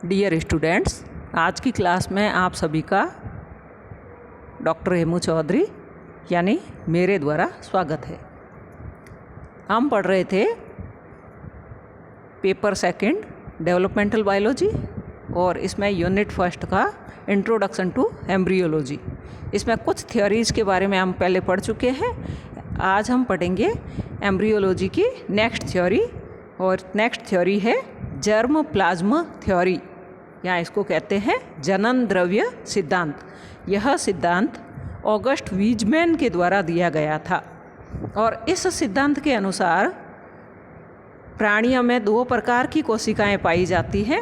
Dear students, आज की class में आप सभी का डॉक्टर हेमू चौधरी यानी मेरे द्वारा स्वागत है। हम पढ़ रहे थे पेपर सेकंड डेवलपमेंटल बायोलॉजी और इसमें यूनिट फर्स्ट का इंट्रोडक्शन टू एम्ब्रियोलॉजी। इसमें कुछ थ्योरीज़ के बारे में हम पहले पढ़ चुके हैं। आज हम पढ़ेंगे एम्ब्रियोलॉजी की नेक्स्ट थ्योरी, और नेक्स्ट थ्योरी है जर्म प्लाज्म थ्योरी, या इसको कहते हैं जनन द्रव्य सिद्धांत। यह सिद्धांत ऑगस्ट वीजमैन के द्वारा दिया गया था और इस सिद्धांत के अनुसार प्राणियों में दो प्रकार की कोशिकाएं पाई जाती हैं,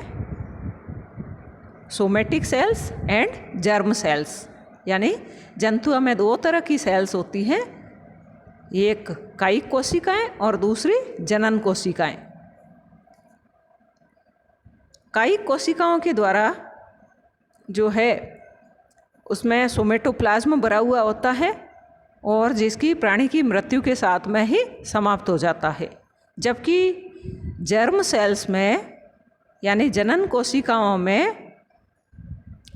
somatic cells and germ cells. यानी जंतुओं में दो तरह की सेल्स होती हैं, एक कायिक कोशिकाएं और दूसरी जनन कोशिकाएं। कायिक कोशिकाओं के द्वारा जो है उसमें सोमेटोप्लाज्म भरा हुआ होता है और जिसकी प्राणी की मृत्यु के साथ में ही समाप्त हो जाता है, जबकि जर्म सेल्स में यानी जनन कोशिकाओं में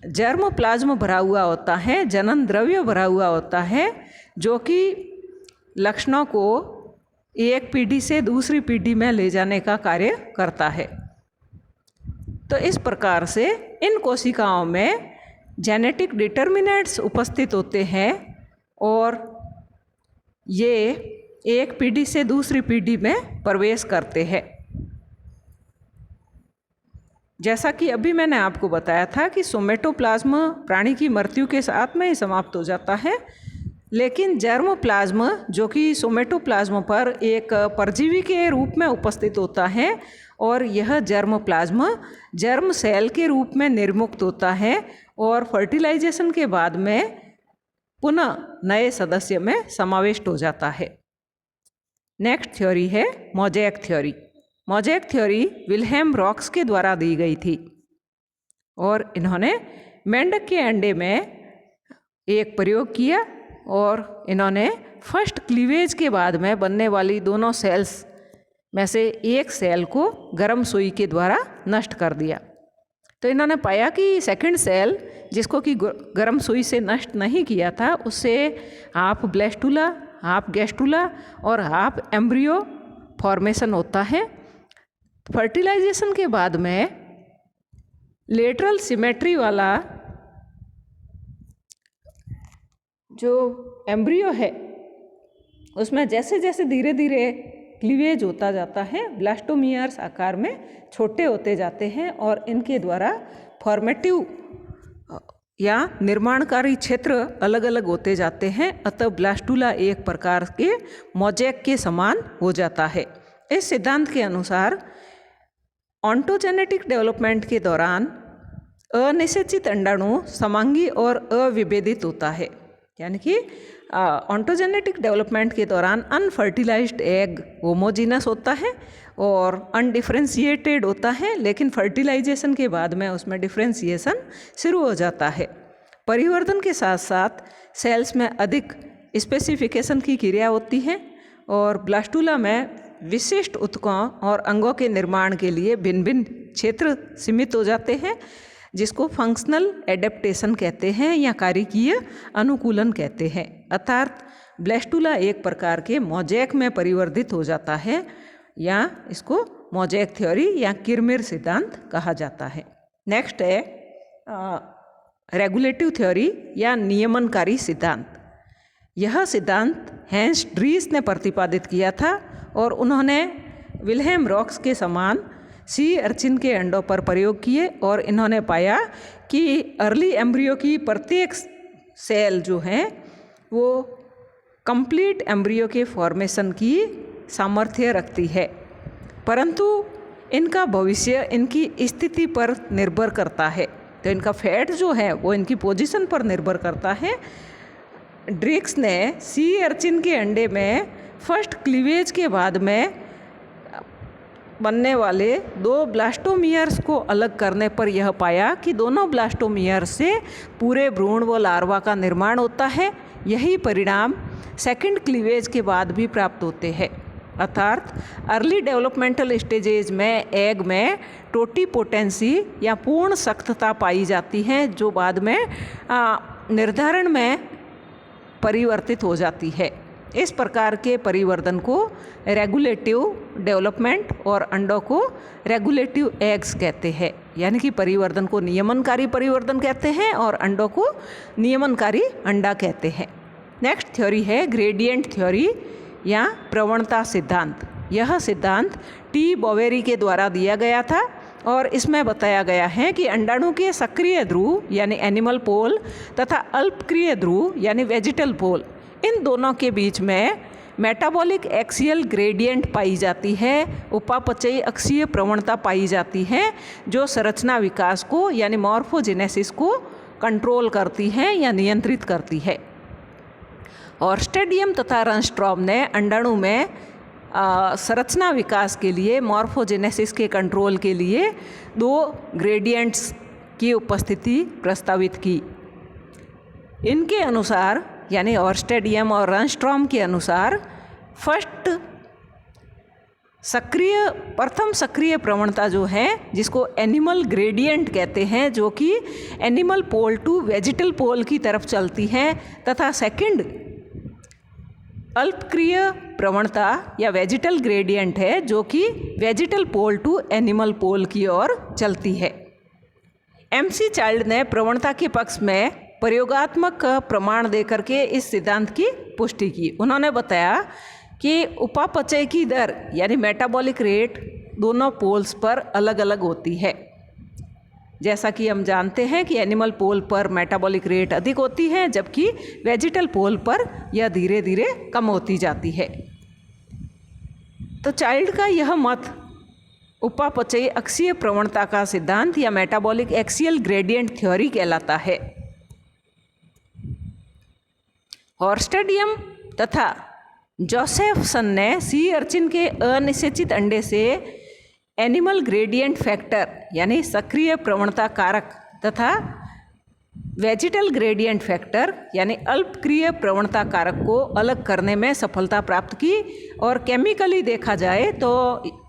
जर्म प्लाज्म भरा हुआ होता है, जनन द्रव्य भरा हुआ होता है, जो कि लक्षणों को एक पीढ़ी से दूसरी पीढ़ी में ले जाने का कार्य करता है। तो इस प्रकार से इन कोशिकाओं में जेनेटिक डिटर्मिनेंट्स उपस्थित होते हैं और ये एक पीढ़ी से दूसरी पीढ़ी में प्रवेश करते हैं। जैसा कि अभी मैंने आपको बताया था कि सोमेटोप्लाज्म प्राणी की मृत्यु के साथ में ही समाप्त हो जाता है, लेकिन जर्म प्लाज्म जो कि सोमेटोप्लाज्म पर एक परजीवी के रूप में उपस्थित होता है और यह जर्म प्लाज्म जर्म सेल के रूप में निर्मुक्त होता है और फर्टिलाइजेशन के बाद में पुनः नए सदस्य में समाविष्ट हो जाता है। नेक्स्ट थ्योरी है mosaic theory. Mosaic theory Wilhelm rocks के द्वारा दी गई थी और इन्होंने मेंढक के अंडे में एक प्रयोग किया और इन्होंने फर्स्ट क्लीवेज के बाद में बनने वाली दोनों सेल्स में से एक सेल को गर्म सुई के द्वारा नष्ट कर दिया। तो इन्होंने पाया कि सेकंड सेल जिसको कि गर्म सुई से नष्ट नहीं किया था, उससे हाफ ब्लेस्टुला, हाफ गैस्ट्रुला और हाफ एम्ब्रियो फॉर्मेशन होता है। फर्टिलाइजेशन के बाद में लेटरल सिमेट्री वाला जो एम्ब्रियो है उसमें जैसे जैसे धीरे धीरे क्लीवेज होता जाता है, ब्लास्टोमियर्स आकार में छोटे होते जाते हैं और इनके द्वारा फॉर्मेटिव या निर्माणकारी क्षेत्र अलग अलग होते जाते हैं। अतः ब्लास्टुला एक प्रकार के मोज़ेक के समान हो जाता है। इस सिद्धांत के अनुसार ऑन्टोजेनेटिक डेवलपमेंट के दौरान अनिषेचित अंडाणु समांगी और अविभेदित होता है। यानी कि ऑन्टोजेनेटिक डेवलपमेंट के दौरान अनफर्टिलाइज्ड एग होमोजीनस होता है और अनडिफ्रेंशिएटेड होता है, लेकिन फर्टिलाइजेशन के बाद में उसमें डिफ्रेंशिएशन शुरू हो जाता है। परिवर्तन के साथ साथ सेल्स में अधिक स्पेसिफिकेशन की क्रिया होती है और ब्लास्टुला में विशिष्ट ऊतकों और अंगों के निर्माण के लिए भिन्न भिन्न क्षेत्र सीमित हो जाते हैं, जिसको फंक्शनल एडेप्टेशन कहते हैं या कार्यकीय अनुकूलन कहते हैं। अर्थात ब्लास्टुला एक प्रकार के मोज़ेक में परिवर्तित हो जाता है, या इसको मोज़ेक थ्योरी या किरमेर सिद्धांत कहा जाता है। नेक्स्ट है रेगुलेटिव थ्योरी या नियमनकारी सिद्धांत। यह सिद्धांत हैंस ड्रीस ने प्रतिपादित किया था और उन्होंने विल्हेम रॉक्स के समान सी अर्चिन के अंडों पर प्रयोग किए और इन्होंने पाया कि अर्ली एम्ब्रियो की प्रत्येक सेल जो है वो कंप्लीट एम्ब्रियो के फॉर्मेशन की सामर्थ्य रखती है, परंतु इनका भविष्य इनकी स्थिति पर निर्भर करता है। तो इनका फैट जो है वो इनकी पोजीशन पर निर्भर करता है। ड्रिक्स ने सी अर्चिन के अंडे में फर्स्ट क्लीवेज के बाद में बनने वाले दो ब्लास्टोमियर्स को अलग करने पर यह पाया कि दोनों ब्लास्टोमियर्स से पूरे भ्रूण व लार्वा का निर्माण होता है। यही परिणाम सेकंड क्लीवेज के बाद भी प्राप्त होते हैं। अर्थात अर्ली डेवलपमेंटल स्टेजेज में एग में टोटीपोटेंसी या पूर्ण सख्तता पाई जाती है, जो बाद में निर्धारण में परिवर्तित हो जाती है। इस प्रकार के परिवर्तन को रेगुलेटिव डेवलपमेंट और अंडों को रेगुलेटिव एग्स कहते हैं, यानी कि परिवर्तन को नियमनकारी परिवर्तन कहते हैं और अंडों को नियमनकारी अंडा कहते हैं। नेक्स्ट थ्योरी है ग्रेडियंट थ्योरी या प्रवणता सिद्धांत। यह सिद्धांत टी बोवेरी के द्वारा दिया गया था और इसमें बताया गया है कि अंडाणु के सक्रिय ध्रुव यानी एनिमल पोल तथा अल्पक्रिय ध्रुव यानी वेजिटल पोल, इन दोनों के बीच में मेटाबॉलिक एक्सियल ग्रेडियंट पाई जाती है, उपापचयी अक्षीय प्रवणता पाई जाती है, जो संरचना विकास को यानी मॉर्फोजेनेसिस को कंट्रोल करती है या नियंत्रित करती है। और स्टेडियम तथा रनस्ट्रॉम ने अंडाणु में संरचना विकास के लिए मॉर्फोजेनेसिस के कंट्रोल के लिए 2 ग्रेडियंट्स की उपस्थिति प्रस्तावित की। इनके अनुसार यानी ऑर्स्टेडियम और रनस्ट्रॉम के अनुसार प्रथम सक्रिय प्रवणता जो है, जिसको एनिमल ग्रेडियंट कहते हैं, जो कि एनिमल पोल टू वेजिटल पोल की तरफ चलती है, तथा सेकंड अल्पक्रिय प्रवणता या वेजिटल ग्रेडियंट है, जो कि वेजिटल पोल टू एनिमल पोल की ओर चलती है। MC चाइल्ड ने प्रवणता के पक्ष में प्रयोगात्मक प्रमाण देकर के इस सिद्धांत की पुष्टि की। उन्होंने बताया कि उपापचय की दर यानी मेटाबॉलिक रेट दोनों पोल्स पर अलग अलग होती है। जैसा कि हम जानते हैं कि एनिमल पोल पर मेटाबॉलिक रेट अधिक होती है, जबकि वेजिटल पोल पर यह धीरे धीरे कम होती जाती है। तो चाइल्ड का यह मत उपापचयी अक्षीय प्रवणता का सिद्धांत या मेटाबॉलिक एक्सियल ग्रेडियंट थ्योरी कहलाता है। हॉर्स्टेडियम तथा जोसेफसन ने सी अर्चिन के अनिषेचित अंडे से एनिमल ग्रेडियंट फैक्टर यानी सक्रिय प्रवणता कारक तथा वेजिटल ग्रेडियंट फैक्टर यानी अल्पक्रिय प्रवणता कारक को अलग करने में सफलता प्राप्त की। और केमिकली देखा जाए तो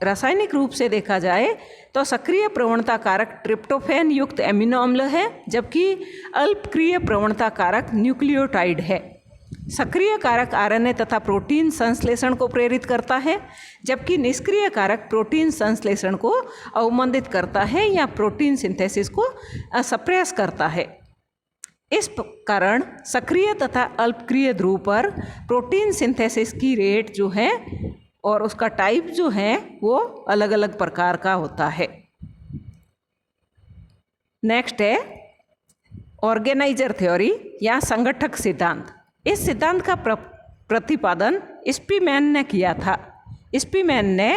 रासायनिक रूप से देखा जाए तो सक्रिय प्रवणता कारक ट्रिप्टोफैन युक्त एमिनो अम्ल है, जबकि अल्पक्रिय प्रवणता कारक न्यूक्लियोटाइड है। सक्रिय कारक आरएनए तथा प्रोटीन संश्लेषण को प्रेरित करता है, जबकि निष्क्रिय कारक प्रोटीन संश्लेषण को अवमंदित करता है या प्रोटीन सिंथेसिस को सप्रेस करता है। इस कारण सक्रिय तथा अल्पक्रिय ध्रुव पर प्रोटीन सिंथेसिस की रेट जो है और उसका टाइप जो है वो अलग अलग प्रकार का होता है। नेक्स्ट है ऑर्गेनाइजर थ्योरी या संगठक सिद्धांत। इस सिद्धांत का प्रतिपादन स्पीमैन ने किया था। स्पीमैन ने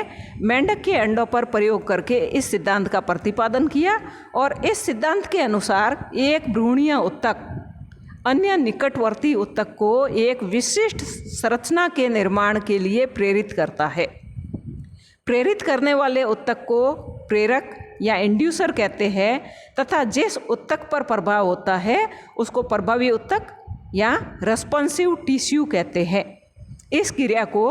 मेंढक के अंडों पर प्रयोग करके इस सिद्धांत का प्रतिपादन किया और इस सिद्धांत के अनुसार एक भ्रूणीय उत्तक अन्य निकटवर्ती उत्तक को एक विशिष्ट संरचना के निर्माण के लिए प्रेरित करता है। प्रेरित करने वाले उत्तक को प्रेरक या इंड्यूसर कहते हैं तथा जिस उत्तक पर प्रभाव होता है उसको प्रभावी उत्तक या रेस्पॉन्सिव टिश्यू कहते हैं। इस क्रिया को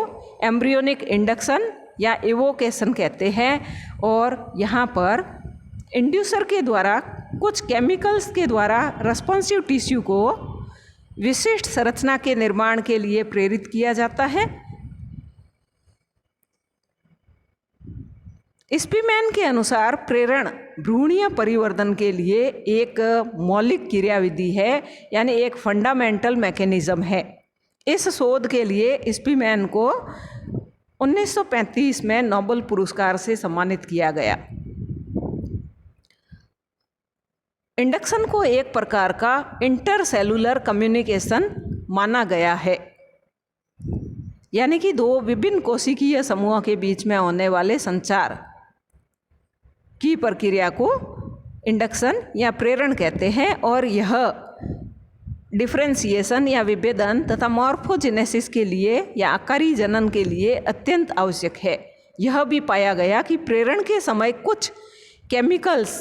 एम्ब्रियोनिक इंडक्शन या इवोकेशन कहते हैं और यहाँ पर इंड्यूसर के द्वारा कुछ केमिकल्स के द्वारा रेस्पॉन्सिव टिश्यू को विशिष्ट संरचना के निर्माण के लिए प्रेरित किया जाता है। स्पीमैन के अनुसार प्रेरण भ्रूणीय परिवर्तन के लिए एक मौलिक क्रियाविधि है, यानी एक फंडामेंटल मैकेनिज्म है। इस शोध के लिए स्पीमैन को 1935 में नोबेल पुरस्कार से सम्मानित किया गया। इंडक्शन को एक प्रकार का इंटरसेलुलर कम्युनिकेशन माना गया है, यानी कि 2 विभिन्न कोशिकीय समूहों के बीच में होने वाले संचार की प्रक्रिया को इंडक्शन या प्रेरण कहते हैं और यह डिफरेंशिएशन या विभेदन तथा मॉर्फोजेनेसिस के लिए या आकारी जनन के लिए अत्यंत आवश्यक है। यह भी पाया गया कि प्रेरण के समय कुछ केमिकल्स,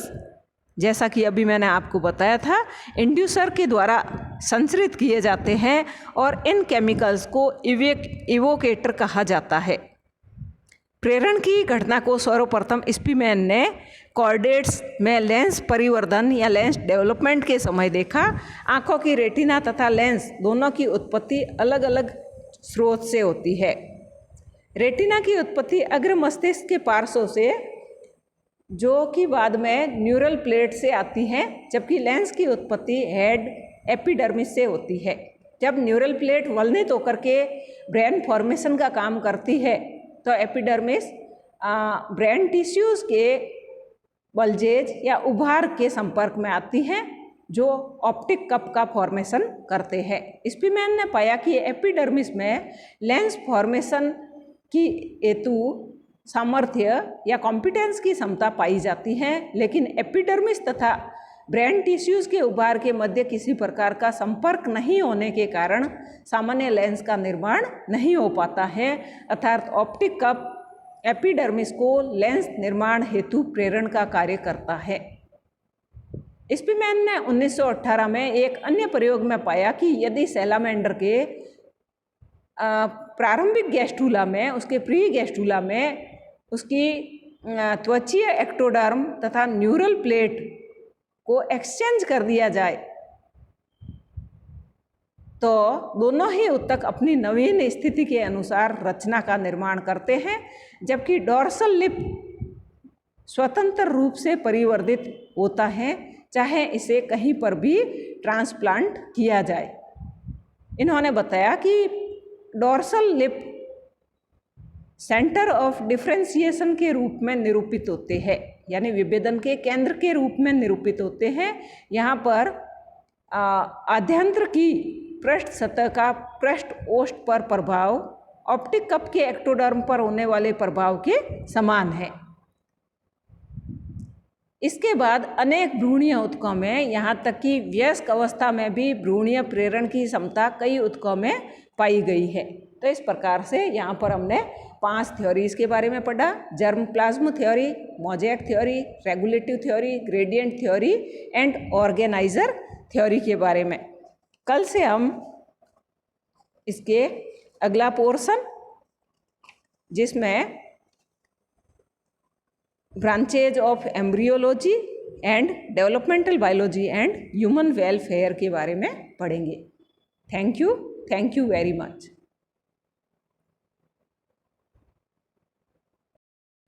जैसा कि अभी मैंने आपको बताया था, इंड्यूसर के द्वारा संचरित किए जाते हैं और इन केमिकल्स को इवोकेटर कहा जाता है। प्रेरण की घटना को सर्वप्रथम स्पीमैन ने कॉर्डेट्स में लेंस परिवर्धन या लेंस डेवलपमेंट के समय देखा। आँखों की रेटिना तथा लेंस दोनों की उत्पत्ति अलग अलग स्रोत से होती है। रेटिना की उत्पत्ति अग्र मस्तिष्क के पार्श्व से, जो कि बाद में न्यूरल प्लेट से आती है, जबकि लेंस की उत्पत्ति हेड एपिडर्मिस से होती है। जब न्यूरल प्लेट वल्नित होकर के ब्रेन फॉर्मेशन का काम करती है तो एपिडर्मिस ब्रेन टिश्यूज़ के बल्जेज या उभार के संपर्क में आती हैं, जो ऑप्टिक कप का फॉर्मेशन करते हैं। स्पीमैन ने पाया कि एपिडर्मिस में लेंस फॉर्मेशन की हेतु सामर्थ्य या कॉम्पिटेंस की क्षमता पाई जाती है, लेकिन एपिडर्मिस तथा ब्रेन टिश्यूज़ के उभार के मध्य किसी प्रकार का संपर्क नहीं होने के कारण सामान्य लेंस का निर्माण नहीं हो पाता है, अर्थात ऑप्टिक कप एपिडर्मिस को लेंस निर्माण हेतु प्रेरण का कार्य करता है। स्पीमैन ने 1918 में एक अन्य प्रयोग में पाया कि यदि सैलामेंडर के प्रारंभिक गैस्ट्रूला में, उसके प्री गैस्ट्रूला में उसकी त्वचीय एक्टोडर्म तथा न्यूरल प्लेट को एक्सचेंज कर दिया जाए तो दोनों ही उत्तक अपनी नवीन स्थिति के अनुसार रचना का निर्माण करते हैं, जबकि डॉर्सल लिप स्वतंत्र रूप से परिवर्धित होता है, चाहे इसे कहीं पर भी ट्रांसप्लांट किया जाए। इन्होंने बताया कि dorsal lip centre of differentiation के रूप में निरूपित होते हैं, यानी विभेदन के केंद्र के रूप में निरूपित होते हैं। यहाँ पर आद्यंत्र की पृष्ठ सतह का पृष्ठ ओष्ठ पर प्रभाव ऑप्टिक कप के एक्टोडर्म पर होने वाले प्रभाव के समान है। इसके बाद अनेक भ्रूणीय ऊतकों में, यहाँ तक कि वयस्क अवस्था में भी भ्रूणीय प्रेरण की क्षमता कई ऊतकों में पाई गई है। तो इस प्रकार से यहाँ पर हमने 5 थ्योरीज के बारे में पढ़ा: germ plasm theory, mosaic theory, regulative theory, gradient theory and organiser theory के बारे में। कल से हम इसके अगला पोर्शन, जिसमें branches of embryology and developmental biology and human welfare के बारे में पढ़ेंगे। Thank you very much.